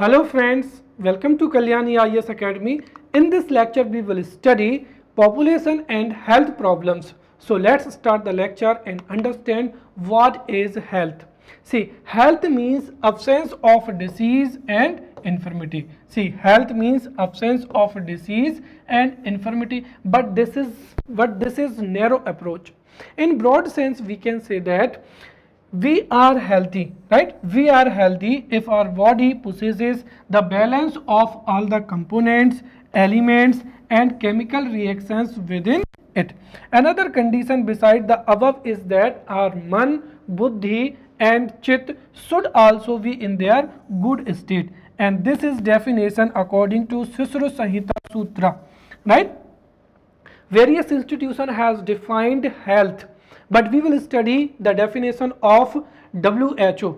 Hello friends, welcome to Kalyani IAS Academy. In this lecture we will study population and health problems. So let's start the lecture and understand what is health. See, health means absence of disease and infirmity. See, health means absence of disease and infirmity, but this is narrow approach. In broad sense we can say that we are healthy, right? We are healthy if our body possesses the balance of all the components, elements and chemical reactions within it. Another condition beside the above is that our man, buddhi and chit should also be in their good state, and this is definition according to Sisru Samhita Sutra, right? Various institution has defined health, but we will study the definition of WHO.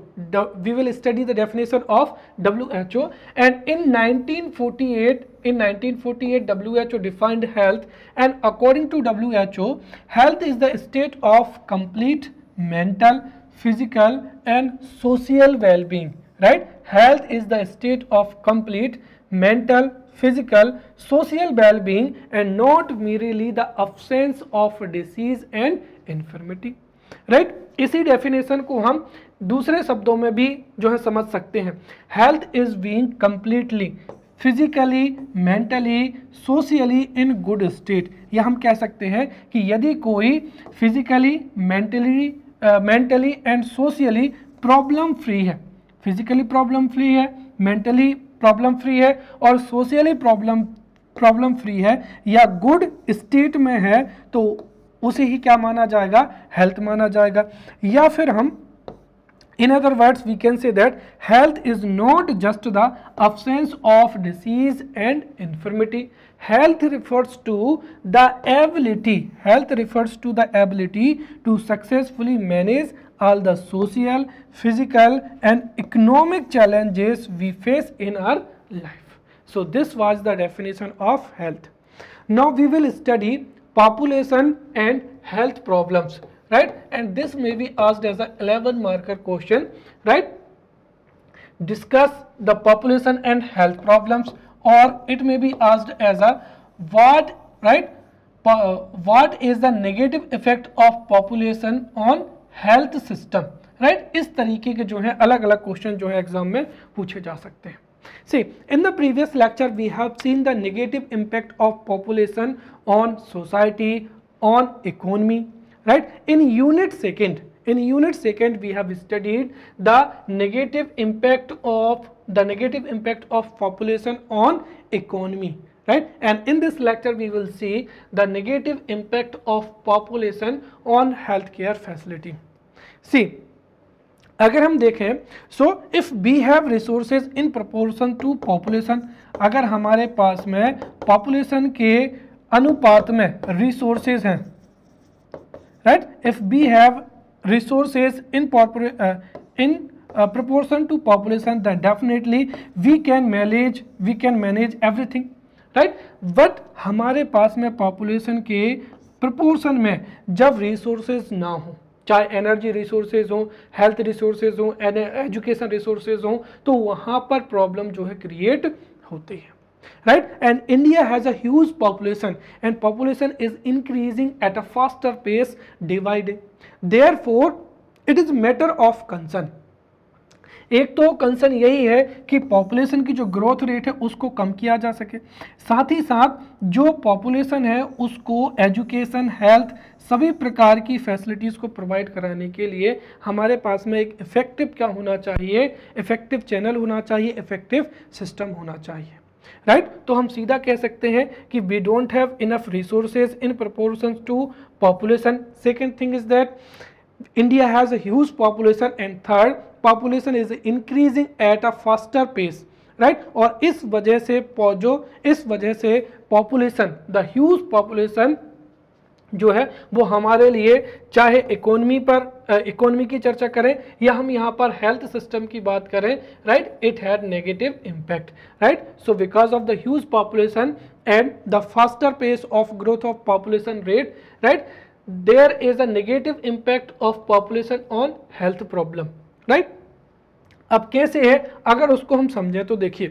We will study the definition of WHO, and in 1948 WHO defined health, and according to WHO, health is the state of complete mental, physical and social well-being, right? Health is the state of complete mental, physical, social well-being and not merely the absence of disease and infirmity, right? इसी definition को हम दूसरे शब्दों में भी जो है समझ सकते हैं. Health is being completely physically, mentally, socially in good state. या हम कह सकते हैं कि यदि कोई physically, mentally and socially problem free है, फिजिकली प्रॉब्लम फ्री है, मेंटली प्रॉब्लम फ्री है और सोशली प्रॉब्लम फ्री है या गुड स्टेट में है, तो उसे ही क्या माना जाएगा? हेल्थ माना जाएगा. या फिर हम in other words we can say that health is not just the absence of disease and infirmity. Health refers to the ability to successfully manage all the social, physical and economic challenges we face in our life. So this was the definition of health. Now we will study population and health problems, right? And this may be asked as a 11 marker question, right? Discuss the population and health problems, or it may be asked as a what, right? What is the negative effect of population on health system, right? इस तरीके के जो है अलग अलग question जो है exam में पूछे जा सकते हैं. See, in the previous lecture we have seen the negative impact of population on society, on economy, right? In unit second we have studied the negative impact of population on economy, right? And in this lecture we will see the negative impact of population on healthcare facility. See, अगर हम देखें, so if we have resources in proportion to population, अगर हमारे पास में population के अनुपात में resources हैं, right? If we have resources in proportion to population, then definitely we can manage everything, right? But हमारे पास में पॉपुलेशन के प्रोपोर्शन में जब रिसोर्सेज ना हो, चाहे एनर्जी रिसोर्सेज हो, हेल्थ रिसोर्सेज हो, एजुकेशन रिसोर्सेज हो, तो वहाँ पर प्रॉब्लम जो है क्रिएट होती है, right? And India has a huge population and population is increasing at a faster pace day by day. Therefore, it is matter of concern. एक तो कंसर्न यही है कि पॉपुलेशन की जो ग्रोथ रेट है उसको कम किया जा सके, साथ ही साथ जो पॉपुलेशन है उसको एजुकेशन, हेल्थ सभी प्रकार की फैसिलिटीज़ को प्रोवाइड कराने के लिए हमारे पास में एक इफेक्टिव क्या होना चाहिए? इफेक्टिव चैनल होना चाहिए, इफेक्टिव सिस्टम होना चाहिए, राइट? तो हम सीधा कह सकते हैं कि we don't have enough resources in proportion to population. Second thing is that India has a huge population, and third, population is increasing at a faster pace, right? और इस वजह से population, the huge population जो है वो हमारे लिए, चाहे इकोनॉमी की चर्चा करें या हम यहाँ पर हेल्थ सिस्टम की बात करें, right? It had negative impact, right? So because of the huge population and the faster pace of growth of population rate, right, there is a negative impact of population on health problem, right? अब कैसे है अगर उसको हम समझें तो देखिए,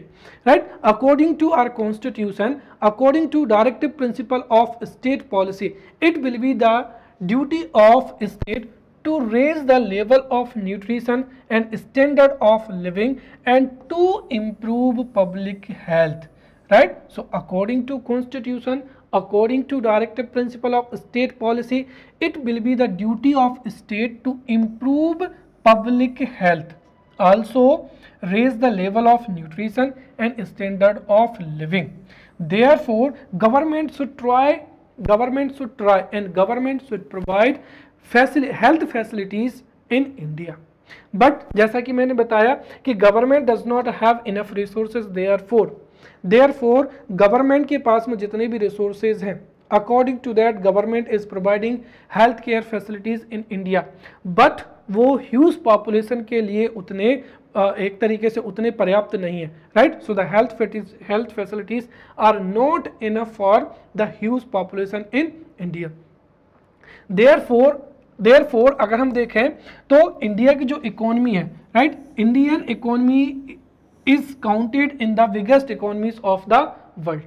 right, according to our constitution, according to directive principle of state policy, it will be the duty of state to raise the level of nutrition and standard of living and to improve public health, right? So according to constitution, according to directive principle of state policy, it will be the duty of state to improve public health, also raise the level of nutrition and standard of living. Therefore government should try and government should provide health facilities in India. But जैसा कि मैंने बताया कि government does not have enough resources, therefore government के पास में जितने भी रिसोर्सेज हैं, according to that government is providing health care facilities in India, but वो ह्यूज पॉपुलेशन के लिए उतने एक तरीके से उतने पर्याप्त नहीं है, right? So the health facilities are not enough for the huge population in India. Therefore अगर हम देखें तो इंडिया की जो इकोनॉमी है, right, Indian economy is counted in the biggest economies of the world,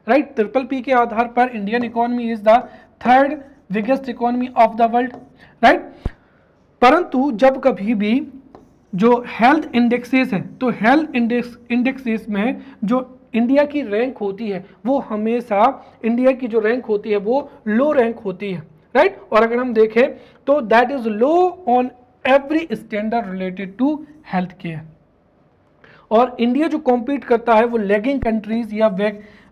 right? Triple P के आधार पर Indian economy is the third biggest economy of the world, right? परंतु जब कभी भी जो हेल्थ इंडेक्सेस हैं, तो हेल्थ इंडेक्सेस में जो इंडिया की रैंक होती है वो हमेशा इंडिया की जो रैंक होती है वो लो रैंक होती है, राइट? और अगर हम देखें तो that is low on every standard related to health care. और इंडिया जो कॉम्पीट करता है वो लेगिंग कंट्रीज या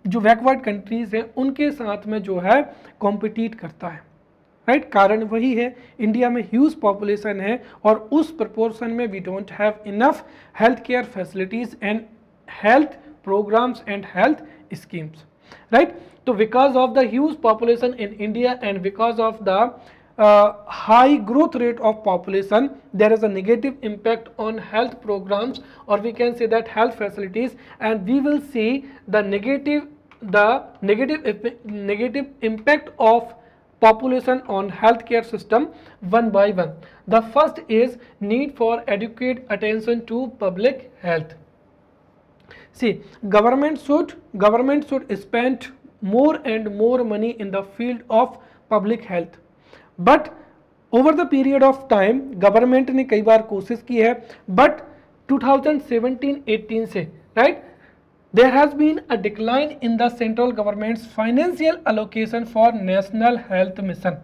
जो बैकवर्ड कंट्रीज हैं उनके साथ में जो है कॉम्पिटिट करता है, राइट? कारण वही है, इंडिया में ह्यूज पॉपुलेशन है और उस प्रपोर्शन में we don't have enough health care facilities and health programs and health schemes, right? So because of the huge population in India and because of the high growth rate of population, there is a negative impact on health programs, or we can say that health facilities, and we will see the negative impact of population on healthcare system one by one. The first is need for adequate attention to public health. See, government should spend more and more money in the field of public health, but over the period of time government ने कई बार कोशिश की है, but 2017-18 से, right, there has been a decline in the central government's financial allocation for national health mission.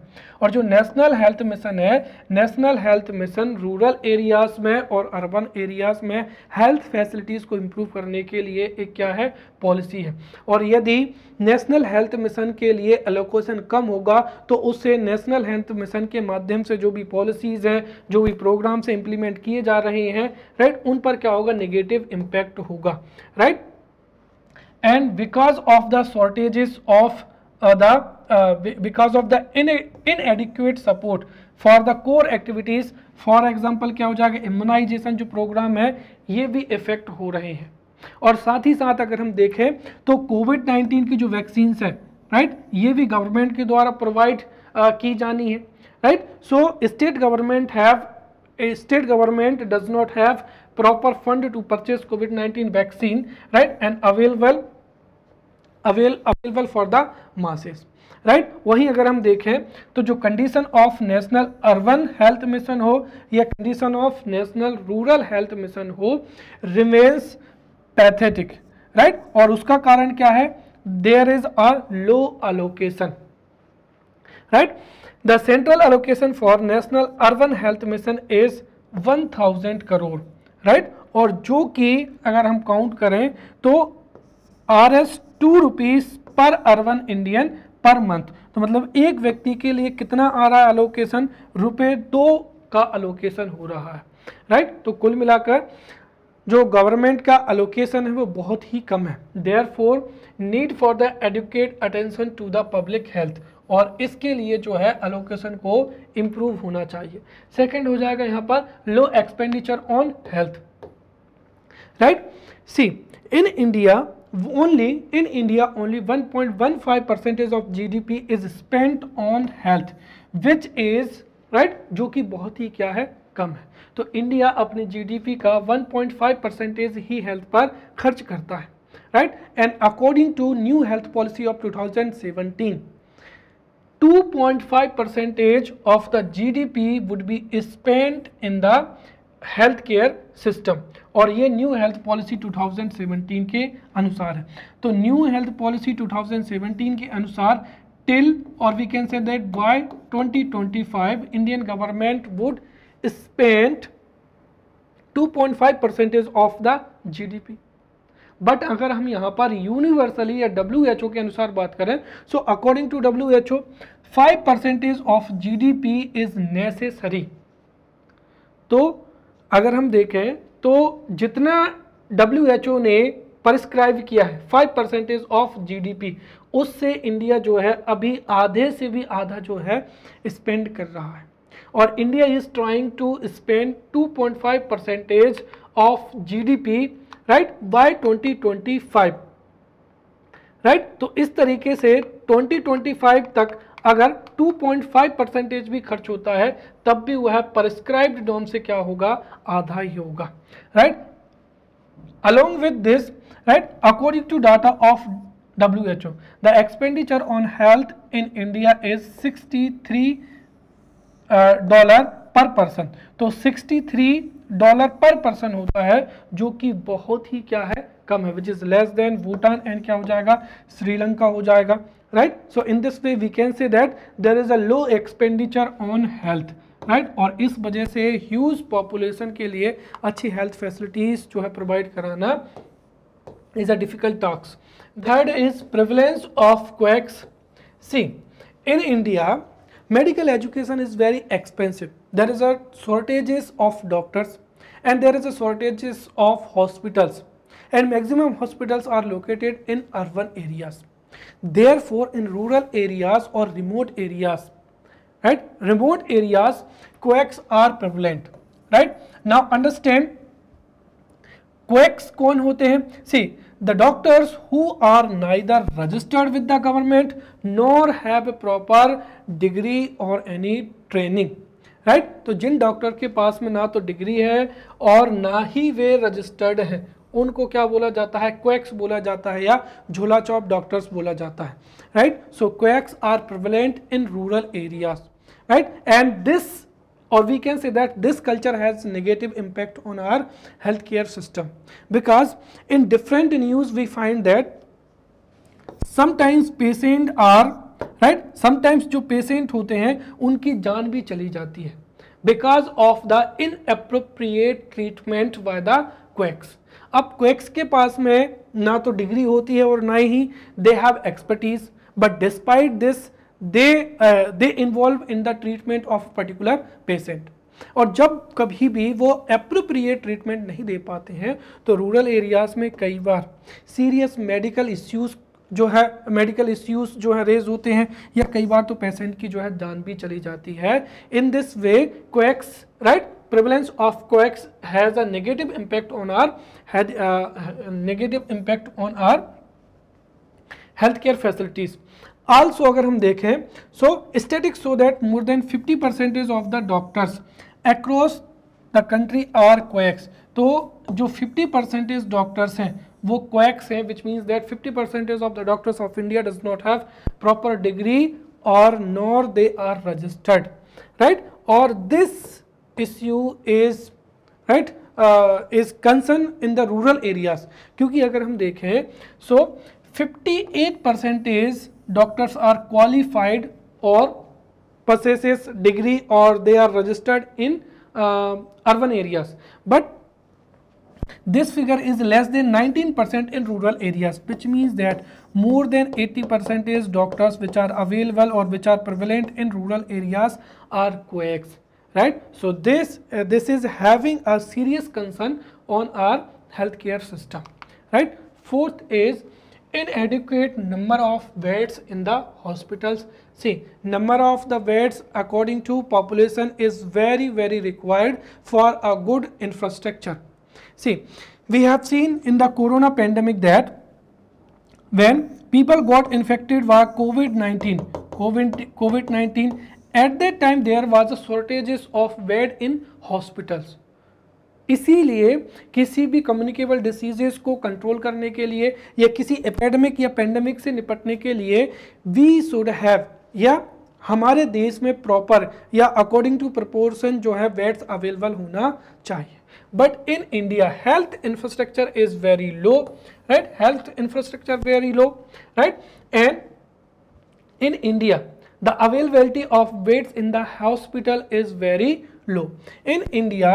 और जो national health mission है, national health mission rural areas में और अर्बन एरियाज में हेल्थ फैसिलिटीज़ को इम्प्रूव करने के लिए एक क्या है, पॉलिसी है. और यदि नेशनल हेल्थ मिशन के लिए एलोकेशन कम होगा तो उससे नेशनल हेल्थ मिशन के माध्यम से जो भी पॉलिसीज़ हैं, जो भी प्रोग्राम से इम्प्लीमेंट किए जा रहे हैं, राइट, उन पर क्या होगा, नेगेटिव इम्पैक्ट होगा, right? And because of the shortages of because of the inadequate support for the core activities, for example क्या हो जाएगा, इम्यूनाइजेशन जो प्रोग्राम है ये भी इफेक्ट हो रहे हैं. और साथ ही साथ अगर हम देखें तो कोविड-19 की जो वैक्सीन है, राइट, ये भी गवर्नमेंट के द्वारा प्रोवाइड की जानी है, right? So state government does not have proper fund to purchase COVID-19 vaccine, right, and available for the masses, right? वही अगर हम देखें तो जो condition of national urban health mission हो या condition of national rural health mission हो remains pathetic, right? और उसका कारण क्या है, there is a low allocation, right? The central allocation for national urban health mission is 1000 crore, right? और जो कि अगर हम काउंट करें तो Rs 2 rupees per urban Indian per month, तो मतलब एक व्यक्ति के लिए कितना आ रहा है अलोकेशन, ₹2 का अलोकेशन हो रहा है, राइट? तो कुल मिलाकर जो गवर्नमेंट का अलोकेशन है वो बहुत ही कम है. Therefore need for the adequate attention to the public health, और इसके लिए जो है अलोकेशन को इम्प्रूव होना चाहिए. सेकंड हो जाएगा यहाँ पर low expenditure on health, right? See in India only 1.15% of GDP is spent on health, which is, right, जो कि बहुत ही क्या है, कम है। तो इंडिया अपनी जीडीपी का 1.5% ही हेल्थ पर खर्च करता है, right. And according to new health policy of 2017, 2.5% of the GDP would be spent in the health care system, और ये न्यू हेल्थ पॉलिसी 2017 के अनुसार है। तो न्यू हेल्थ पॉलिसी 2017 के अनुसार टिल, और we can say that by 2025 Indian government would spend 2.5% of the GDP. But अगर हम यहाँ पर यूनिवर्सली या WHO के अनुसार बात करें, so according to WHO 5% of GDP is necessary. तो अगर हम देखें तो जितना WHO ने प्रिस्क्राइब किया है 5% ऑफ जीडीपी, उससे इंडिया जो है अभी आधे से भी आधा जो है स्पेंड कर रहा है, और India is trying to spend 2.5% of GDP, right, by 2025, right. तो इस तरीके से 2025 तक अगर 2.5% भी खर्च होता है तब भी वह प्रिस्क्राइब्ड नॉर्म से क्या होगा, आधा ही होगा, right. Along with this, right, according to data of WHO, the expenditure on health in India is $63 per person. तो $63 पर पर्सन होता है, जो कि बहुत ही क्या है, कम है, which is less than Bhutan and क्या हो जाएगा, श्रीलंका हो जाएगा, right. So in this way we can say that there is a low expenditure on health, right. और इस वजह से ह्यूज पॉपुलेशन के लिए अच्छी हेल्थ फैसिलिटीज जो है प्रोवाइड कराना is a difficult task. Third is prevalence of quacks. See, in India, medical education is very expensive. There is a shortages of doctors, and there is a shortages of hospitals, and maximum hospitals are located in urban areas. Therefore, in rural areas or remote areas, right, remote areas, quacks are prevalent, right. Now understand, quacks कौन होते हैं? See, the doctors who are neither registered with the government nor have a proper degree or any training, right? तो जिन doctor के पास में ना तो degree है और ना ही वे रजिस्टर्ड हैं, उनको क्या बोला जाता है? क्वैक्स बोला जाता है, या झोला चौप डॉक्टर्स बोला जाता है, right. So quacks are prevalent in rural areas, right, and this, or we can say that this culture has negative impact on our healthcare system, because in different news we find that sometimes patient are, right, sometimes जो patient होते हैं उनकी जान भी चली जाती है because of the inappropriate treatment by the quacks. अब quacks के पास में ना तो डिग्री होती है और ना ही they have expertise, but despite this they involve in the treatment of particular patient. और जब कभी भी वो appropriate treatment नहीं दे पाते हैं तो रूरल एरियाज में कई बार सीरियस मेडिकल इश्यूज जो है रेज होते हैं, या कई बार तो पेशेंट की जो है जान भी चली जाती है। इन this way quacks, right, prevalence of quacks has a negative impact on our healthcare facilities. Also अगर हम देखें, so statistics show that more than 50% of the doctors across the country are quacks. तो जो 50% डॉक्टर्स हैं वो quacks हैं, which means that 50% of the doctors of India does not have proper degree or nor they are registered, right? Or this issue is, right, is concern in the rural areas. क्योंकि अगर हम देखें, so 58% doctors are qualified or possesses degree or they are registered in urban areas, but this figure is less than 19% in rural areas, which means that more than 80% doctors which are available or which are prevalent in rural areas are quacks, right? So this is having a serious concern on our healthcare system, right? Fourth is inadequate number of beds in the hospitals. See, number of the beds according to population is very required for a good infrastructure. See, we have seen in the corona pandemic that when people got infected by COVID-19, at that time there was a shortages of bed in hospitals. इसीलिए किसी भी communicable diseases को control करने के लिए या किसी epidemic या पेंडेमिक से निपटने के लिए वी शुड हैव, या हमारे देश में प्रॉपर या अकॉर्डिंग टू प्रोपोर्शन जो है बेड्स अवेलेबल होना चाहिए। But in India health infrastructure is very low, right, health infrastructure very low, right, and in India the availability of beds in the hospital is very low. In India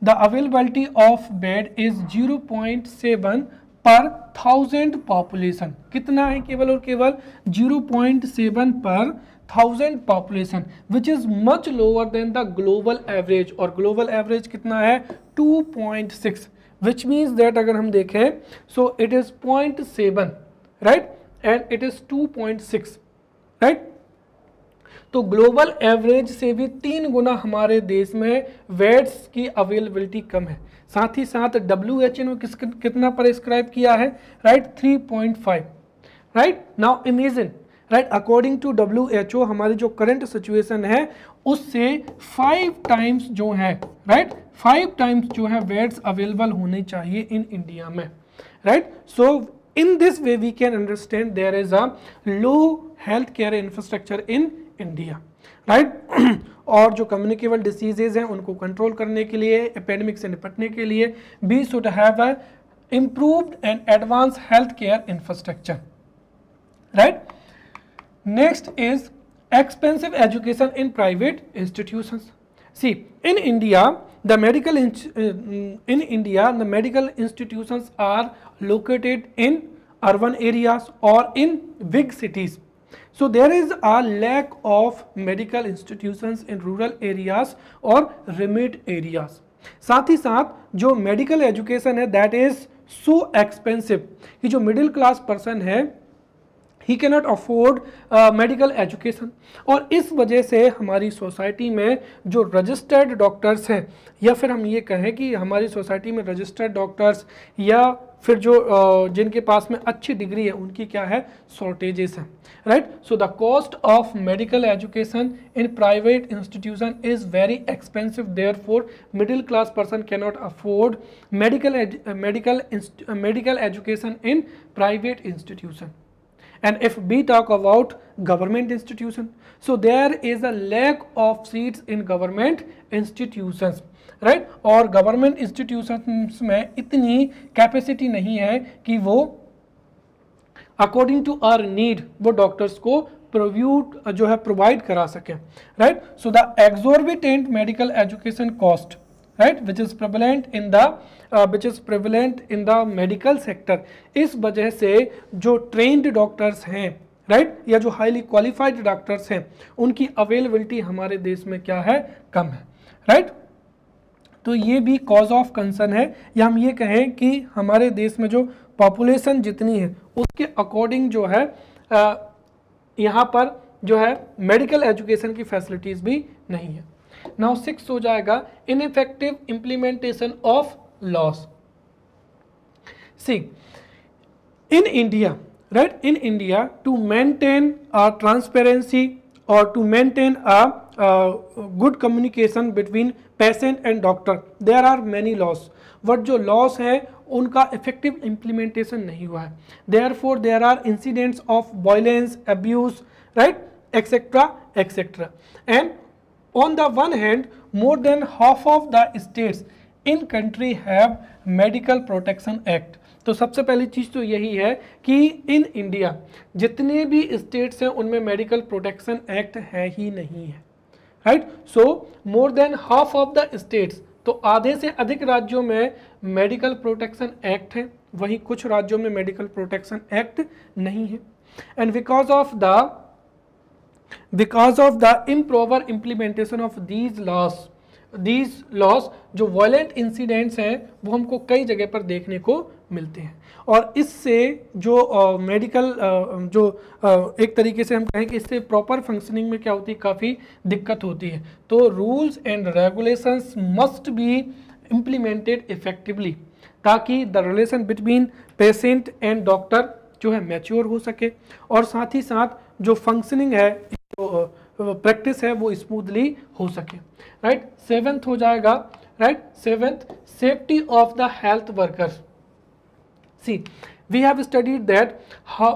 the availability of bed is 0.7 per 1000 population। कितना है? केवल और केवल 0.7 per 1000 population, which is much lower than the global average। और global average कितना है? 2.6, which means that अगर हम देखें so it is 0.7, right, and it is 2.6, right. तो ग्लोबल एवरेज से भी 3 गुना हमारे देश में बेड्स की अवेलेबिलिटी कम है। साथ ही साथ WHO ने कितना प्रेस्क्राइब किया है? Right, 3.5, right. Now imagine, right, according to WHO हमारी जो करंट सिचुएशन है उससे 5 टाइम्स जो है, राइट, 5 टाइम्स जो है बेड्स अवेलेबल होने चाहिए इन इंडिया में, right. So in this way we can understand there is a low healthcare infrastructure in India, right। और जो communicable diseases हैं उनको कंट्रोल करने के लिए, एपिडेमिक से निपटने के लिए we should have a improved and advanced healthcare infrastructure, right। Next is expensive education in private institutions। See, in India the medical institutions are located in urban areas or in big cities, so there is a lack of medical institutions in rural areas or remote areas। साथ ही साथ जो medical education है that is so expensive कि जो middle class person है ही cannot afford medical education. और इस वजह से हमारी सोसाइटी में जो रजिस्टर्ड डॉक्टर्स हैं, या फिर हम ये कहें कि हमारी सोसाइटी में रजिस्टर्ड डॉक्टर्स या फिर जो जिनके पास में अच्छी डिग्री है उनकी क्या है? शॉर्टेजेस हैं, right. So the cost of medical education in private institution is very expensive, therefore middle class person cannot afford medical education in private institution. And if we talk about government institution, so there is a lack of seats in government institutions, right। और government institutions में इतनी capacity नहीं है कि वो according to our need वो doctors को provide करा सकें, right. So the exorbitant medical education cost, right, which is prevalent in the medical sector, इस वजह से जो ट्रेंड डॉक्टर्स हैं, राइट, या जो हाईली क्वालिफाइड डॉक्टर्स हैं उनकी अवेलेबिलिटी हमारे देश में क्या है? कम है, राइट। तो ये भी कॉज ऑफ कंसर्न है, या हम ये कहें कि हमारे देश में जो पॉपुलेशन जितनी है उसके अकॉर्डिंग जो है यहाँ पर जो है मेडिकल एजुकेशन की फैसिलिटीज़ भी नहीं है। नाउ 6 हो जाएगा ineffective implementation of laws. See, in India, right, in India to maintain transparency और to maintain good communication between patient and doctor there are many laws, but जो लॉस है उनका इफेक्टिव इम्प्लीमेंटेशन नहीं हुआ है। Therefore there are incidents of violence, abuse, right, etcetera etcetera. And on the one hand more than half of the states in country have medical protection act। तो सबसे पहली चीज़ तो यही है कि इन इंडिया जितने भी स्टेट्स हैं उनमें मेडिकल प्रोटेक्शन एक्ट है ही नहीं है, right. So more than half of the states, तो आधे से अधिक राज्यों में मेडिकल प्रोटेक्शन एक्ट है, वहीं कुछ राज्यों में मेडिकल प्रोटेक्शन एक्ट नहीं है। And because of the improper implementation of these laws जो वायलेंट इंसिडेंट्स हैं वो हमको कई जगह पर देखने को मिलते हैं। और इससे जो मेडिकल एक तरीके से हम कहें कि इससे प्रॉपर फंक्शनिंग में क्या होती है? काफ़ी दिक्कत होती है। तो rules and regulations must be implemented effectively ताकि the relation between patient and doctor जो है मैच्योर हो सके, और साथ ही साथ जो फंक्शनिंग है प्रैक्टिस है वो स्मूथली हो सके, राइट। सेवेंथ हो जाएगा, right, seventh, safety of the health workers. See, we have studied that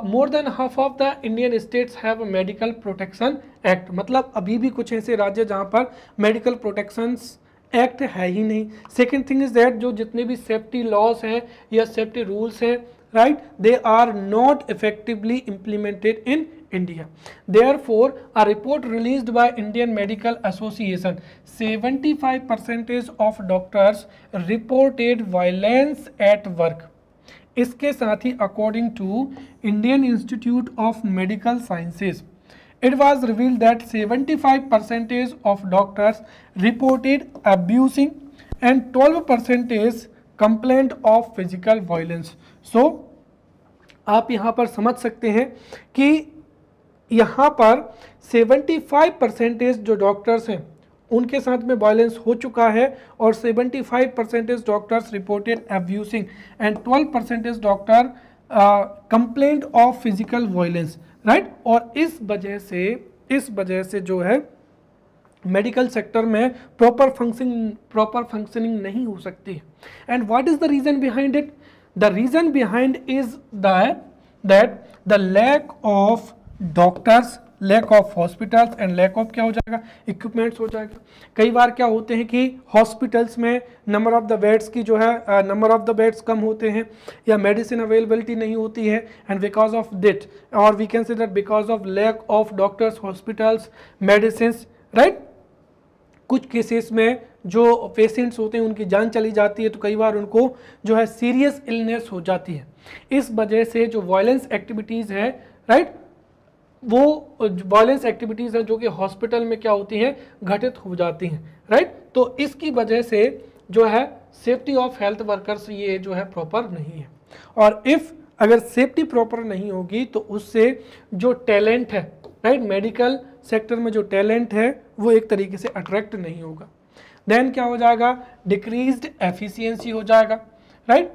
more than half of the Indian states have a medical protection act, मतलब अभी भी कुछ ऐसे राज्य जहाँ पर मेडिकल प्रोटेक्शन एक्ट है ही नहीं। सेकेंड थिंग इज दैट जो जितने भी सेफ्टी लॉज हैं या सेफ्टी रूल्स हैं, right, they are not effectively implemented in India. Therefore, a report released by Indian Medical Association, 75% of doctors reported violence at work. इसके साथ ही according to Indian Institute of Medical Sciences, it was revealed that 75% of doctors reported abusing and 12% complaint of physical violence. So आप यहाँ पर समझ सकते हैं कि यहाँ पर 75% जो डॉक्टर्स हैं उनके साथ में वायलेंस हो चुका है और 75% doctors reported abusing and 12% doctor complaint of physical violence, right. और इस वजह से जो है मेडिकल सेक्टर में प्रॉपर फंक्शनिंग नहीं हो सकती। And what is the reason behind it? The reason behind is that the lack of doctors, lack of hospitals and lack of क्या हो जाएगा, इक्विपमेंट्स हो जाएगा। कई बार क्या होते हैं कि हॉस्पिटल्स में नंबर ऑफ द बेड्स की जो है नंबर ऑफ द बेड्स कम होते हैं या मेडिसिन अवेलेबिलिटी नहीं होती है, एंड बिकॉज ऑफ दिट और we can say that because of lack of doctors, hospitals, medicine, right, कुछ केसेस में जो पेशेंट्स होते हैं उनकी जान चली जाती है, तो कई बार उनको जो है सीरियस इलनेस हो जाती है। इस वजह से जो वायलेंस एक्टिविटीज़ है, राइट, वो वायलेंस एक्टिविटीज़ हैं जो कि हॉस्पिटल में क्या होती हैं, घटित हो जाती हैं, राइट। तो इसकी वजह से जो है सेफ्टी ऑफ हेल्थ वर्कर्स ये जो है प्रॉपर नहीं है। और इफ़ अगर सेफ्टी प्रॉपर नहीं होगी तो उससे जो टैलेंट है, राइट, मेडिकल सेक्टर में जो टैलेंट है वो एक तरीके से अट्रैक्ट नहीं होगा। देन क्या हो जाएगा, डिक्रीज्ड एफिशिएंसी हो जाएगा, राइट।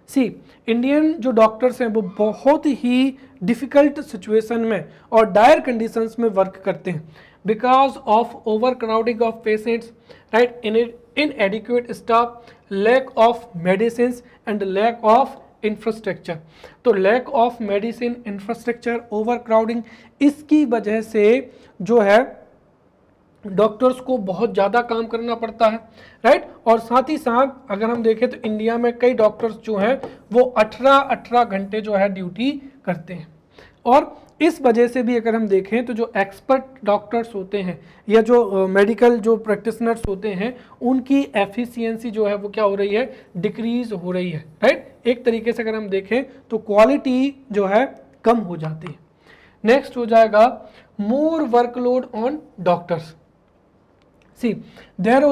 सी, इंडियन जो डॉक्टर्स हैं वो बहुत ही डिफ़िकल्ट सिचुएशन में और डायर कंडीशंस में वर्क करते हैं because of over crowding of patients, right, inadequate staff, lack of medicine and lack of infrastructure. तो lack of medicine, infrastructure, over crowding, इसकी वजह से जो है डॉक्टर्स को बहुत ज़्यादा काम करना पड़ता है, राइट। और साथ ही साथ अगर हम देखें तो इंडिया में कई डॉक्टर्स जो हैं वो 18 घंटे जो है ड्यूटी करते हैं। और इस वजह से भी अगर हम देखें तो जो एक्सपर्ट डॉक्टर्स होते हैं या जो मेडिकल जो प्रैक्टिशनर्स होते हैं उनकी एफिशिएंसी जो है वो क्या हो रही है, डिक्रीज हो रही है, राइट। एक तरीके से अगर हम देखें तो क्वालिटी जो है कम हो जाती है। नेक्स्ट हो जाएगा more workload on doctors. See, there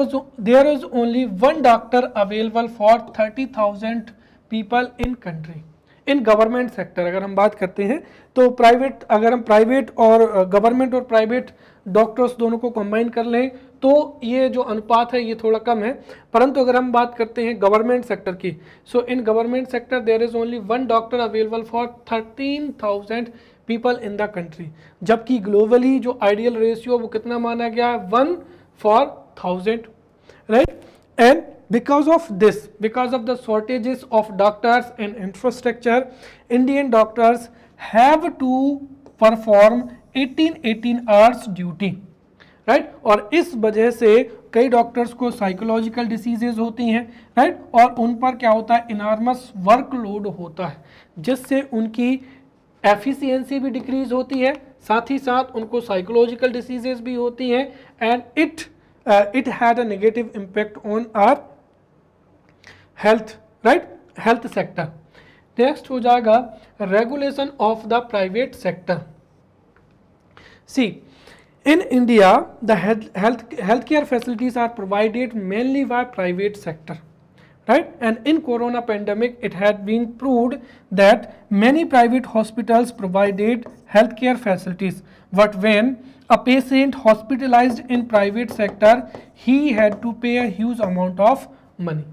is only one doctor available for 30,000 people in country. In government sector अगर हम बात करते हैं तो प्राइवेट, अगर हम प्राइवेट और गवर्नमेंट और प्राइवेट डॉक्टर्स दोनों को कंबाइन कर लें तो ये जो अनुपात है ये थोड़ा कम है। परंतु अगर हम बात करते हैं गवर्नमेंट सेक्टर की, so in government sector there is only one doctor available for 13,000 people in the country, जबकि ग्लोबली जो आइडियल रेशियो वो कितना माना गया है, 1 for 1000, right? And because of this, because of the shortages of doctors and infrastructure, Indian doctors have to perform 18 hours duty, right? और इस वजह से कई डॉक्टर्स को साइकोलॉजिकल डिसीजेज होती हैं, राइट, और उन पर क्या होता है, इनॉर्मस वर्कलोड होता है जिससे उनकी एफिशिएंसी भी डिक्रीज होती है, साथ ही साथ उनको साइकोलॉजिकल डिसीजेज भी होती हैं, and it had a negative impact on our health, right, health sector. Next हो जाएगा regulation of the private sector. See, in India the healthcare facilities are provided mainly by private sector, right? And in corona pandemic it had been proved that many private hospitals provided healthcare facilities, but when a patient hospitalized in private sector he had to pay a huge amount of money,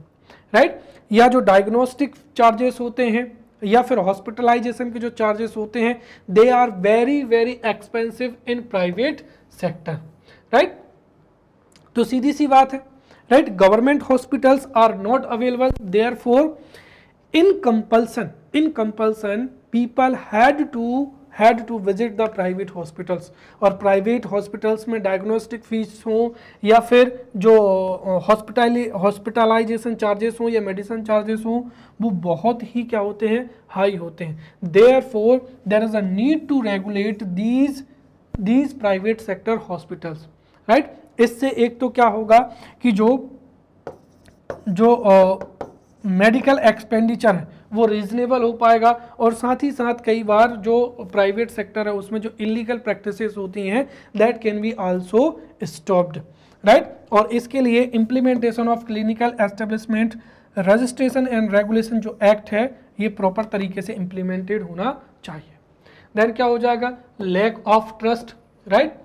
right? या जो diagnostic charges होते हैं, या फिर hospitalisation के जो charges होते हैं, they are very very expensive in private sector, right. तो सीधी सी बात है, right, government hospitals are not available, therefore in compulsion people had to visit the private hospitals. और प्राइवेट हॉस्पिटल्स में डायग्नोस्टिक फीस हो या फिर जो हॉस्पिटलाइजेशन चार्जेस हो या मेडिसिन चार्जेस हो, वो बहुत ही क्या होते हैं, हाई होते हैं। Therefore there is a need to regulate these private sector hospitals, right. इससे एक तो क्या होगा कि जो मेडिकल एक्सपेंडिचर है वो रीजनेबल हो पाएगा, और साथ ही साथ कई बार जो प्राइवेट सेक्टर है उसमें जो इलीगल प्रैक्टिसेस होती हैं that can be also stopped, right. और इसके लिए implementation of clinical establishment registration and regulation जो एक्ट है ये प्रॉपर तरीके से इम्प्लीमेंटेड होना चाहिए। देन क्या हो जाएगा, lack of trust, right.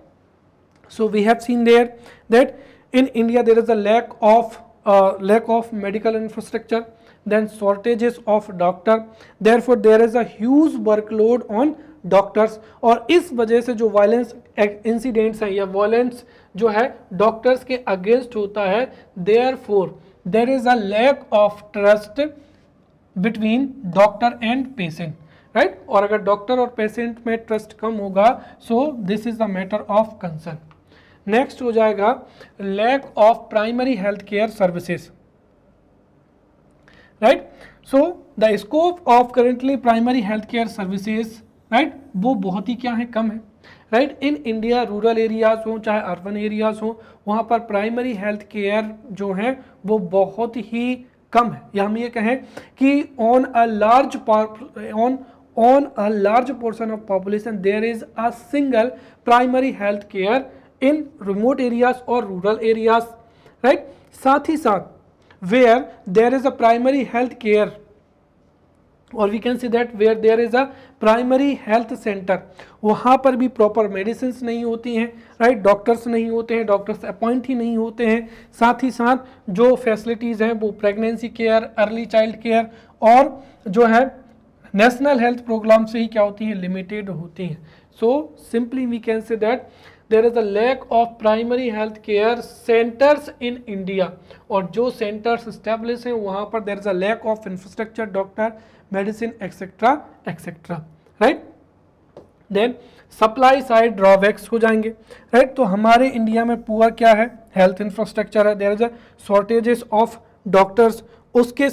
So we have seen there that in India there is a lack of medical infrastructure, then shortages of doctor, therefore there is a huge workload on doctors। और इस वजह से जो violence incidents हैं या violence जो है doctors के अगेंस्ट होता है, therefore there is a lack of trust between doctor and patient, right. और अगर डॉक्टर और पेशेंट में ट्रस्ट कम होगा, so this is the matter of concern. Next हो जाएगा lack of primary health care services, right. So the scope of currently primary health care services, right, वो बहुत ही क्या है, कम है, right. In India rural areas हो चाहे अर्बन एरियाज हो, वहाँ पर प्राइमरी हेल्थ केयर जो है वो बहुत ही कम है, या हम ये कहें कि on a large portion of population there is a single primary health care in remote areas और रूरल एरियाज, राइट। साथ ही साथ where there is a primary health care, और we can see that where there is a primary health centre, वहाँ पर भी proper medicine नहीं होती हैं, राइट, डॉक्टर्स नहीं होते हैं, डॉक्टर्स अपॉइंट ही नहीं होते हैं। साथ ही साथ जो फैसिलिटीज़ हैं वो pregnancy care, early child care और जो है नेशनल हेल्थ प्रोग्राम से ही क्या होती हैं, लिमिटेड होती हैं। So simply we can say that there is a lack of primary health care centres in India, और जो सेंटर्स स्टैब्लिश हैं वहाँ पर there is a lack of infrastructure, doctor, medicine etcetera etcetera, right. Then supply side drawbacks हो जाएंगे, right. तो हमारे India में पुअर क्या है, हेल्थ इंफ्रास्ट्रक्चर है, there is a shortages of doctors, उसके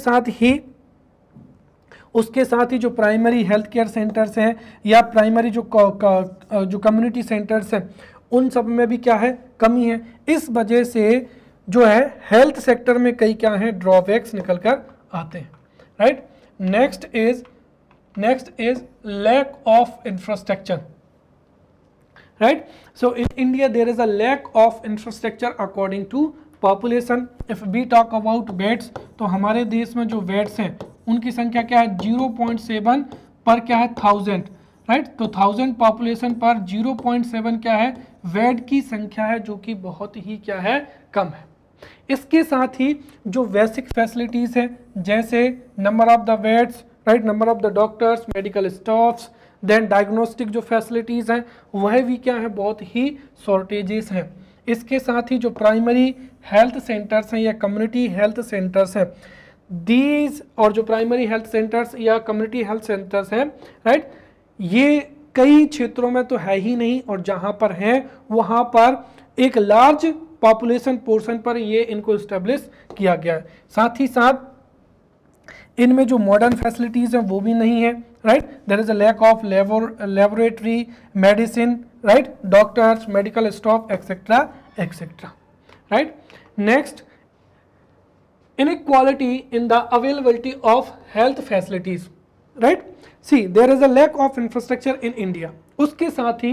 साथ ही जो प्राइमरी हेल्थ केयर सेंटर्स हैं या प्राइमरी जो कम्युनिटी सेंटर्स हैं उन सब में भी क्या है, कमी है। इस वजह से जो है हेल्थ सेक्टर में कई क्या हैं, ड्रॉबैक्स निकल कर आते हैं, right. Next is lack of infrastructure, right. So in India there is a lack of infrastructure according to population. If we talk about beds, तो हमारे देश में जो बेड्स हैं उनकी संख्या क्या है, 0.7 पर क्या है, 1000, राइट। तो 1000 पॉपुलेशन पर 0.7 क्या है, बेड की संख्या है, जो कि बहुत ही क्या है, कम है। इसके साथ ही जो बेसिक फैसिलिटीज़ हैं जैसे number of the beds, right, number of the doctors, medical staffs, then diagnostic जो फैसिलिटीज़ हैं वह भी क्या है, बहुत ही शॉर्टेजेस हैं। इसके साथ ही जो प्राइमरी हेल्थ सेंटर्स हैं या कम्युनिटी हेल्थ सेंटर्स हैं, दीज और जो प्राइमरी हेल्थ सेंटर्स या कम्युनिटी हेल्थ सेंटर्स हैं, राइट, ये कई क्षेत्रों में तो है ही नहीं, और जहाँ पर हैं वहाँ पर एक लार्ज पॉपुलेशन पोर्शन पर ये इनको इस्टेब्लिश किया गया है। साथ ही साथ इनमें जो मॉडर्न फैसिलिटीज़ हैं वो भी नहीं है, right. There is a lack of laboratory, medicine, right, doctors, medical staff etcetera etcetera, right. Next, inequality in the availability of health facilities, right। see there is a lack of infrastructure in India। उसके साथ ही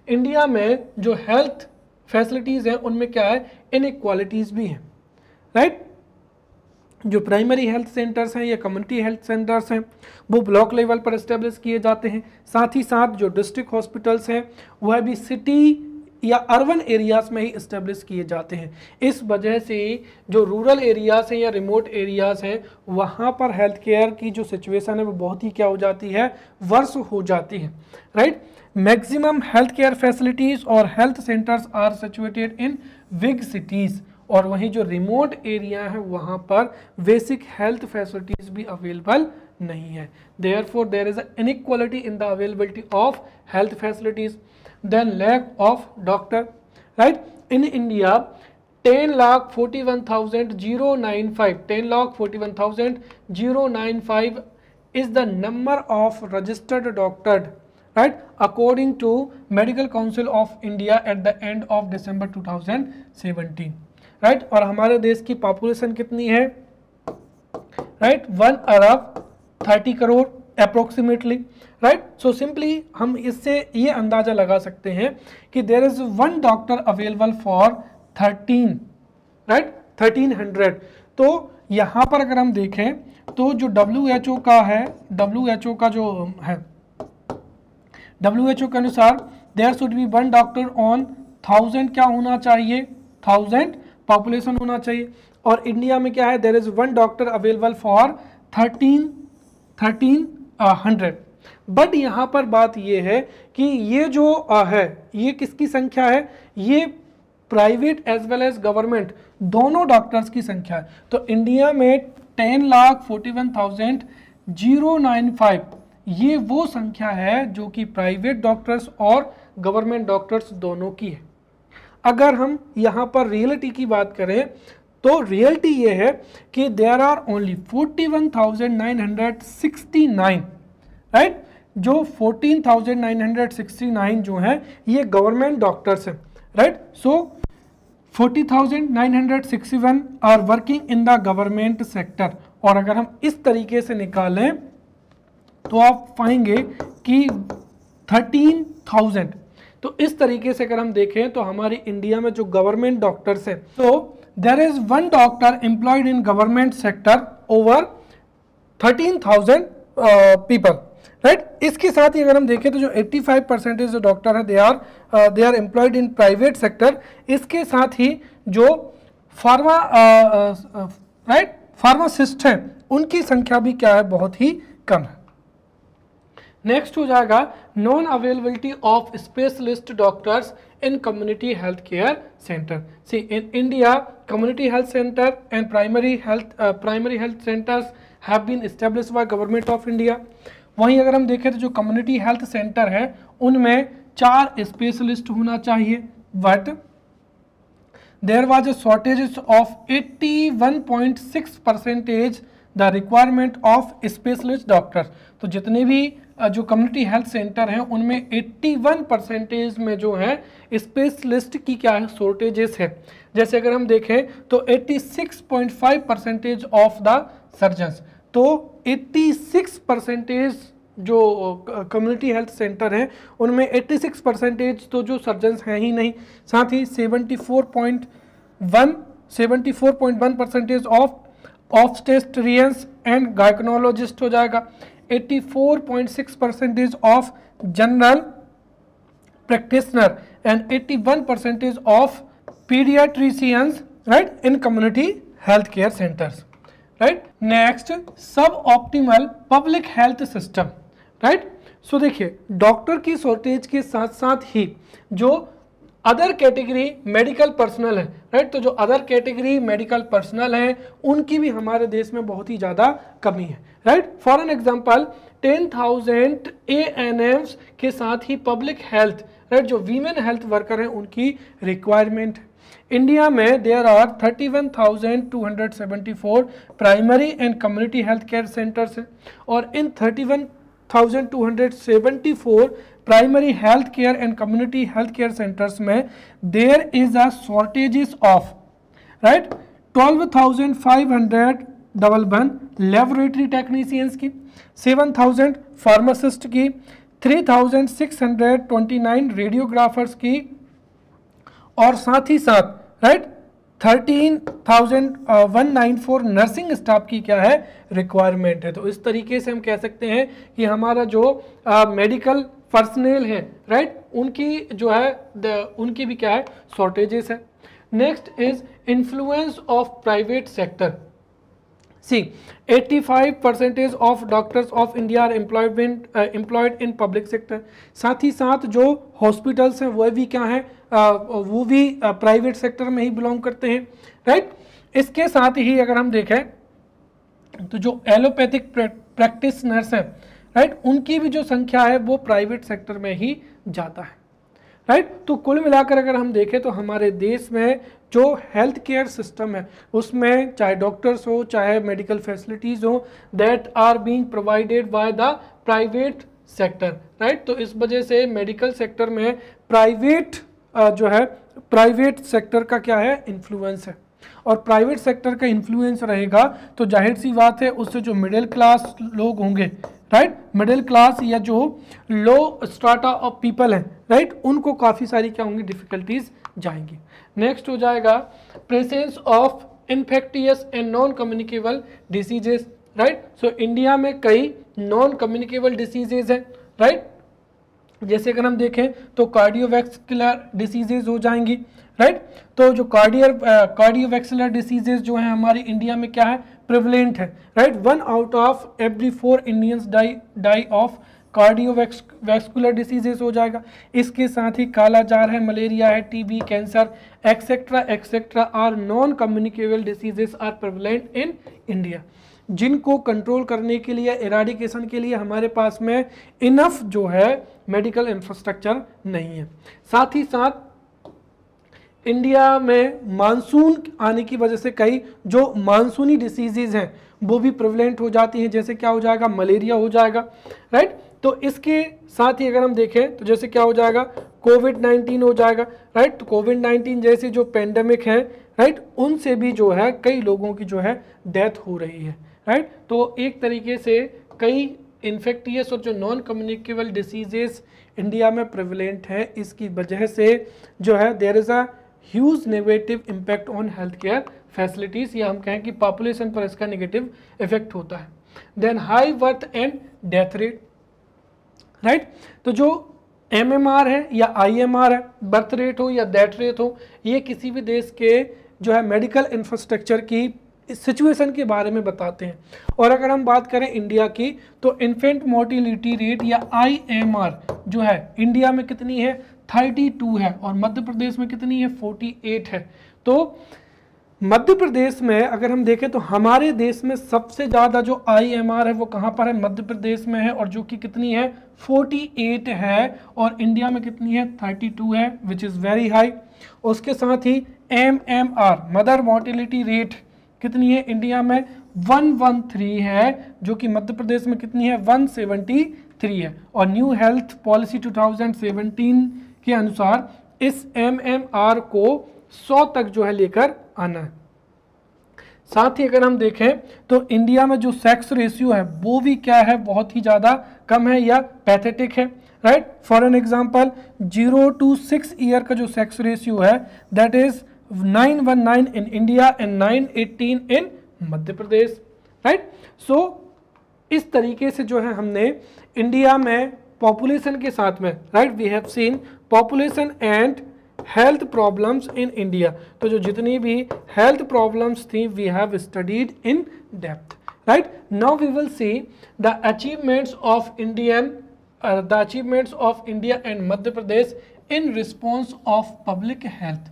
India में जो health facilities हैं उनमें क्या है, inequalities भी हैं, राइट। जो प्राइमरी हेल्थ सेंटर्स हैं या कम्युनिटी हेल्थ सेंटर्स हैं वो ब्लॉक लेवल पर इस्टेब्लिश किए जाते हैं। साथ ही साथ जो डिस्ट्रिक्ट हॉस्पिटल्स हैं वह भी सिटी या अर्बन एरियाज में ही इस्टेब्लिश किए जाते हैं। इस वजह से जो रूरल एरियाज हैं या रिमोट एरियाज हैं वहाँ पर हेल्थ केयर की जो सिचुएशन है वो बहुत ही क्या हो जाती है, वर्स हो जाती है, right. Maximum health care facilities और health centres are situated in big cities, और वहीं जो रिमोट एरिया है वहाँ पर बेसिक हेल्थ फैसिलिटीज़ भी अवेलेबल नहीं है। Therefore, there is an inequality in the availability of health facilities. Then lack of doctor, right? In India, 10,41,095, 10,41,095 is the number of registered doctors, right? According to Medical Council of India at the end of December 2017, right? और हमारे देश की population कितनी है, right? 1 अरब 30 crore approximately, right. So सिंपली हम इससे ये अंदाजा लगा सकते हैं कि there is 1 doctor available for 13, right, 1300। तो यहाँ पर अगर हम देखें तो जो WHO का है, WHO का जो है, WHO के अनुसार there should be 1 doctor on 1000 क्या होना चाहिए, 1000 पॉपुलेशन होना चाहिए। और इंडिया में क्या है, there is 1 doctor available for 1300। But यहाँ पर बात ये है कि ये जो है ये किसकी संख्या है, ये private as well as government दोनों डॉक्टर्स की संख्या है। तो इंडिया में 10,41,095 ये वो संख्या है जो कि प्राइवेट डॉक्टर्स और गवर्नमेंट डॉक्टर्स दोनों की है। अगर हम यहाँ पर रियलिटी की बात करें तो रियलिटी ये है कि देयर आर ओनली 41,969, राइट। जो 14,969 जो है ये गवर्नमेंट डॉक्टर्स हैं, right. So 40,961 are working in the government sector. और अगर हम इस तरीके से निकालें तो आप पाएंगे कि 13,000। तो इस तरीके से अगर हम देखें तो हमारी इंडिया में जो गवर्नमेंट डॉक्टर्स हैं, तो there is 1 doctor employed in government sector over 13,000 people, right? इसके साथ ही अगर हम देखें तो जो 85% जो डॉक्टर है they are employed in private sector। इसके साथ ही जो फार्मासिस्ट हैं उनकी संख्या भी क्या है, बहुत ही कम है। नेक्स्ट हो जाएगा non availability of specialist doctors in community health care center. See, in India, community health center and primary health centers have been established by government of India. वहीं अगर हम देखें तो जो community health center है उनमें 4 स्पेशलिस्ट होना चाहिए, but there was a shortage of 81.6% the requirement of specialist doctors। तो जितने भी जो कम्युनिटी हेल्थ सेंटर हैं उनमें 81% में जो है स्पेशलिस्ट की क्या है, शॉर्टेजेस है। जैसे अगर हम देखें तो 86.5% ऑफ द सर्जन्स, तो 86% जो कम्युनिटी हेल्थ सेंटर हैं उनमें 86% तो जो सर्जन्स हैं ही नहीं। साथ ही 74.1% ऑफ ऑब्स्टेट्रियंस एंड गायकोनोलॉजिस्ट हो जाएगा। 84.6% of general practitioner and 81% of paediatricians, right, in community health care centres, right. Next, sub optimal public health system, right. So देखिए डॉक्टर की शॉर्टेज के साथ साथ ही जो अदर कैटेगरी मेडिकल पर्सनल है, राइट, तो जो अदर कैटेगरी मेडिकल पर्सनल हैं उनकी भी हमारे देश में बहुत ही ज़्यादा कमी है, right. For an example 10,000 ANMs के साथ ही पब्लिक हेल्थ, राइट, जो वीमेन हेल्थ वर्कर हैं उनकी रिक्वायरमेंट। इंडिया में there are 31,274 primary and community health care centres हैं, और इन 31,274 primary health care and community health care centres में there is a shortages of, right, 12,500 laboratory technicians की, 7,000 pharmacist की, 3,629 रेडियोग्राफर्स की, और साथ ही साथ, राइट, 13,194 नर्सिंग स्टाफ की क्या है, रिक्वायरमेंट है। तो इस तरीके से हम कह सकते हैं कि हमारा जो मेडिकल पर्सनल है, राइट, उनकी जो है उनकी भी क्या है, शॉर्टेजेस है। Next is influence of private sector. See 85% of doctors of India are employed in public sector. साथ ही साथ जो हॉस्पिटल्स हैं वो भी क्या हैं, वो भी प्राइवेट सेक्टर में ही बिलोंग करते हैं, राइट। इसके साथ ही अगर हम देखें तो जो एलोपैथिक प्रैक्टिस नर्स है, राइट, उनकी भी जो संख्या है वो प्राइवेट सेक्टर में ही जाता है, राइट। तो कुल मिलाकर अगर हम देखें तो हमारे देश में जो हेल्थ केयर सिस्टम है उसमें चाहे डॉक्टर्स हो चाहे मेडिकल फैसिलिटीज़ हो, that are being provided by the private sector, right. तो इस वजह से मेडिकल सेक्टर में प्राइवेट जो है प्राइवेट सेक्टर का क्या है, इन्फ्लुएंस है। और प्राइवेट सेक्टर का इन्फ्लुएंस रहेगा तो जाहिर सी बात है उससे जो मिडिल क्लास लोग होंगे, राइट, मिडिल क्लास या जो लो स्ट्राटा ऑफ पीपल हैं, राइट, उनको काफ़ी सारी क्या होंगी, डिफिकल्टीज जाएंगी। नेक्स्ट हो जाएगा presence of infectious and non communicable diseases, right. So India में कई नॉन कम्युनिकेबल डिसीजेज हैं, राइट। जैसे अगर हम देखें तो कार्डियोवैस्कुलर डिसीजेज हो जाएंगी, राइट। तो जो कार्डियोवैस्कुलर डिसीजेज जो हैं हमारी इंडिया में क्या है, प्रिवलेंट है, right. 1 out of every 4 Indians die of cardiovascular diseases हो जाएगा। इसके साथ ही काला जार है, मलेरिया है, TB, cancer etcetera are non communicable diseases are prevalent in India, जिनको कंट्रोल करने के लिए, इराडिकेशन के लिए हमारे पास में इनफ जो है मेडिकल इंफ्रास्ट्रक्चर नहीं है। साथ ही साथ इंडिया में मानसून आने की वजह से कई जो मानसूनी डिसीजेज हैं वो भी प्रिवलेंट हो जाती हैं, जैसे क्या हो जाएगा, मलेरिया हो जाएगा, राइट। तो इसके साथ ही अगर हम देखें तो जैसे क्या हो जाएगा, कोविड-19 हो जाएगा, राइट। तो कोविड-19 जैसे जो पेंडेमिक है, राइट, उनसे भी जो है कई लोगों की जो है डेथ हो रही है, राइट। तो एक तरीके से कई इन्फेक्टियस और जो नॉन कम्युनिकेबल डिसीजेस इंडिया में प्रिवलेंट है, इसकी वजह से जो है there is a huge negative impact on health care facilities, या हम कहें कि पॉपुलेशन पर इसका नेगेटिव इफेक्ट होता है। Then high birth and death rate, right. तो जो MMR है या IMR है, बर्थ रेट हो या डेथ रेट हो, ये किसी भी देश के जो है मेडिकल इंफ्रास्ट्रक्चर की सिचुएशन के बारे में बताते हैं। और अगर हम बात करें इंडिया की तो इन्फेंट मोर्टिलिटी रेट या IMR जो है इंडिया में कितनी है, 32 है, और मध्य प्रदेश में कितनी है, 48 है। तो मध्य प्रदेश में अगर हम देखें तो हमारे देश में सबसे ज़्यादा जो IMR है वो कहाँ पर है, मध्य प्रदेश में है, और जो कि कितनी है, 48 है, और इंडिया में कितनी है, 32 है, विच इज़ वेरी हाई। उसके साथ ही MMR मदर मोर्टिलिटी रेट कितनी है, इंडिया में 113 है, जो कि मध्य प्रदेश में कितनी है, 173 है। और न्यू हेल्थ पॉलिसी 2017 के अनुसार इस MMR को 100 तक जो है लेकर आना है। साथ ही अगर हम देखें तो इंडिया में जो सेक्स रेशियो है वो भी क्या है, बहुत ही ज़्यादा कम है या पैथेटिक है, right. For an example 0 to 6 year का जो सेक्स रेशियो है that is 919 in India and 918 in Madhya Pradesh, right. So इस तरीके से जो है हमने इंडिया में पॉपुलेशन के साथ में, right, we have seen population and health problems in India. तो जो जितनी भी हेल्थ प्रॉब्लम्स थी we have studied in depth, right. Now we will see the achievements of India and Madhya Pradesh in response of public health,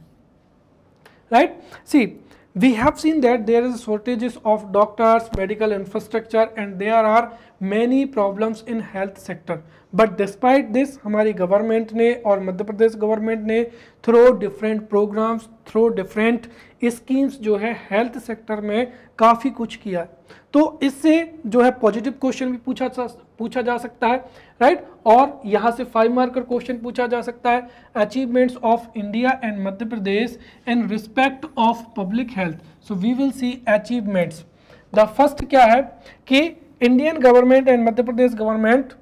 right. See, we have seen that there is shortages of doctors, medical infrastructure, and there are many problems in health sector. But despite this, हमारी government ने और Madhya Pradesh government ने through different programmes, through different schemes जो है health sector में काफ़ी कुछ किया है। तो इससे जो है पॉजिटिव क्वेश्चन भी पूछा जा सकता है, राइट। और यहाँ से 5 मार्कर क्वेश्चन पूछा जा सकता है, achievements of India and Madhya Pradesh in respect of public health. So we will see achievements. The first क्या है कि Indian government and Madhya Pradesh government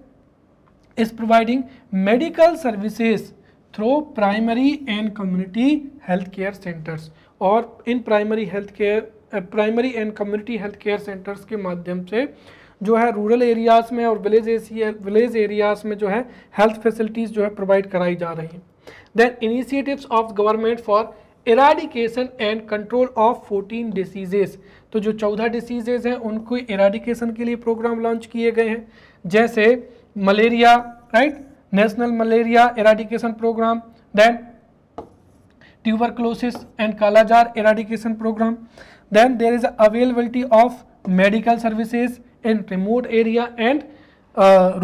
is providing medical services through primary and community health care centers, और in primary and community health care centres के माध्यम से जो है rural areas में और विलेज एरियाज़ में जो है हेल्थ फैसिलिटीज़ जो है प्रोवाइड कराई जा रही हैं। Then initiatives of government for eradication and control of 14 diseases, तो जो 14 डिसीजेज हैं उनको इराडिकेशन के लिए प्रोग्राम लॉन्च किए गए हैं, जैसे malaria, right, national malaria eradication programme, then tuberculosis and kalajar eradication program. Then there is availability of medical services in remote area and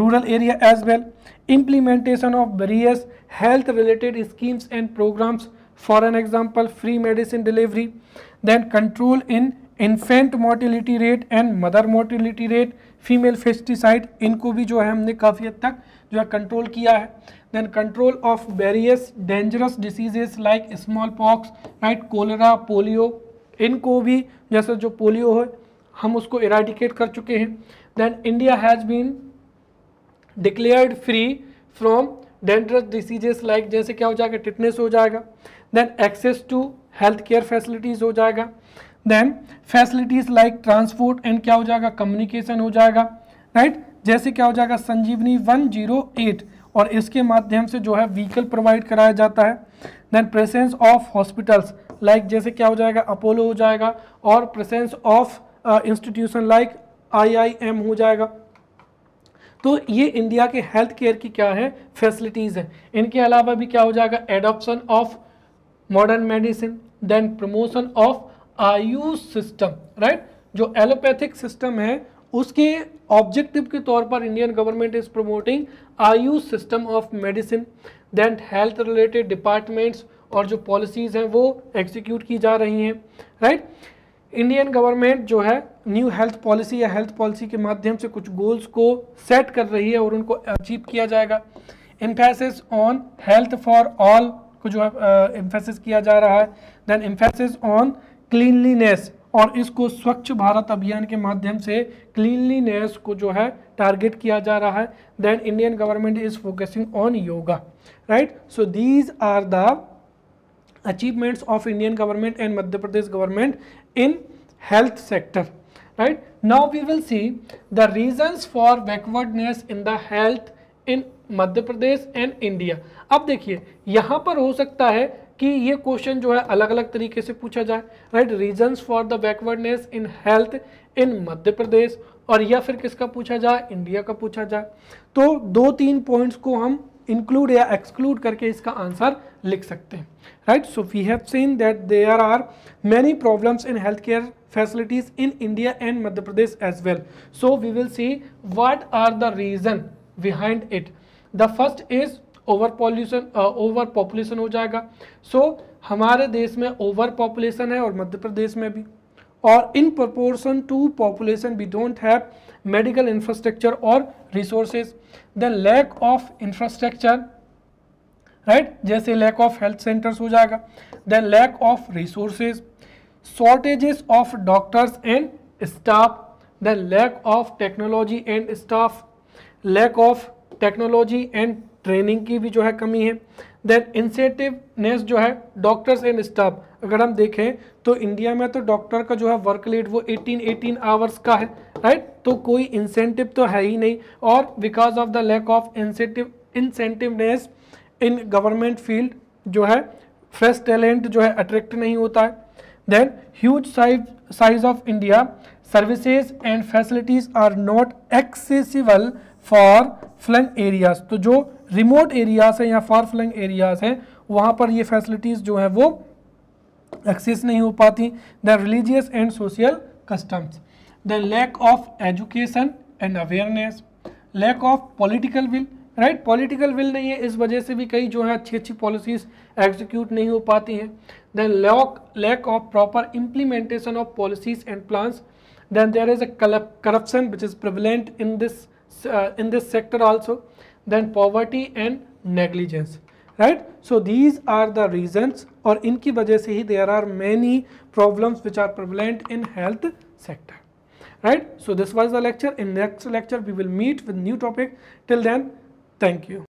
rural area as well. Implementation of various health related schemes and programs, for an example free medicine delivery. Then control in infant mortality rate and mother mortality rate, female pesticide, इनको भी जो है हमने काफ़ी हद तक जो है कंट्रोल किया है। Then control of various dangerous diseases like smallpox, right, cholera, polio, इनको भी जैसे जो पोलियो है हम उसको इराडिकेट कर चुके हैं। Then India has been declared free from dangerous diseases like जैसे क्या हो जाएगा, टिटनेस हो जाएगा। Then access to health care facilities हो जाएगा। Then facilities like transport and क्या हो जाएगा, communication हो जाएगा, राइट, जैसे क्या हो जाएगा संजीवनी 108 और इसके माध्यम से जो है व्हीकल प्रोवाइड कराया जाता है। Then presence of hospitals like जैसे क्या हो जाएगा अपोलो हो जाएगा, और presence of institution like IIM हो जाएगा। तो ये इंडिया के हेल्थ केयर की क्या है फैसिलिटीज़ है। इनके अलावा भी क्या हो जाएगा adoption of modern medicine, then promotion of AYUSH system, right, जो एलोपैथिक सिस्टम है उसके ऑब्जेक्टिव के तौर पर Indian government is promoting AYUSH system of medicine. Then health related departments और जो पॉलिसीज़ हैं वो एग्जीक्यूट की जा रही हैं, राइट। इंडियन गवर्नमेंट जो है न्यू हेल्थ पॉलिसी या हेल्थ पॉलिसी के माध्यम से कुछ गोल्स को सेट कर रही है और उनको अचीव किया जाएगा। Emphasis on health for all को जो है एम्फेसिस किया जा रहा है। देन एम्फेसिस ऑन क्लीनलीनेस, और इसको स्वच्छ भारत अभियान के माध्यम से क्लीनलीनेस को जो है टारगेट किया जा रहा है। Then Indian government is focusing on yoga, right. So these are the achievements of Indian government and Madhya Pradesh government in health sector, right. Now we will see the reasons for backwardness in the health in Madhya Pradesh and India. अब देखिए यहाँ पर हो सकता है कि ये question जो है अलग अलग तरीके से पूछा जाए, right, reasons for the backwardness in health in Madhya Pradesh, और या फिर किसका पूछा जाए, इंडिया का पूछा जाए। तो 2-3 पॉइंट्स को हम इंक्लूड या एक्सक्लूड करके इसका आंसर लिख सकते हैं, right. So we have seen that there are many problems in health care facilities in India and Madhya Pradesh as well. So we will see what are the reason behind it. The first is over population हो जाएगा। सो हमारे देश में over population है और मध्य प्रदेश में भी, और in proportion to population we don't have medical infrastructure और resources. The lack of infrastructure, right, जैसे लैक ऑफ हेल्थ सेंटर्स हो जाएगा। The lack of resources, shortages of doctors and staff, the lack of technology and staff, lack of technology and training की भी जो है कमी है। देन इंसेंटिवनेस जो है डॉक्टर्स एंड स्टाफ, अगर हम देखें तो इंडिया में तो डॉक्टर का जो है वर्कलोड वो 18 आवर्स का है, राइट, तो कोई इंसेंटिव तो है ही नहीं, और because of the lack of incentiveness in government field जो है फ्रेश टैलेंट जो है अट्रैक्ट नहीं होता है। Then huge size of India, services and facilities are not accessible for flung areas, तो जो रिमोट एरियाज हैं या फार फ्लंग एरियाज हैं वहाँ पर ये फैसिलिटीज़ जो है वो एक्सेस नहीं हो पाती। The religious and social customs, the lack of education and awareness, lack of political will, right, political will नहीं है, इस वजह से भी कई जो है अच्छी अच्छी पॉलिसीज एग्जीक्यूट नहीं हो पाती हैं। Then lack of proper implementation of policies and plans, then there is a corruption which is prevalent in this sector also, then poverty and negligence, right. So these are the reasons, और इनकी वजह से ही there are many problems which are prevalent in health sector, right. So this was the lecture. In next lecture we will meet with new topic. Till then, thank you.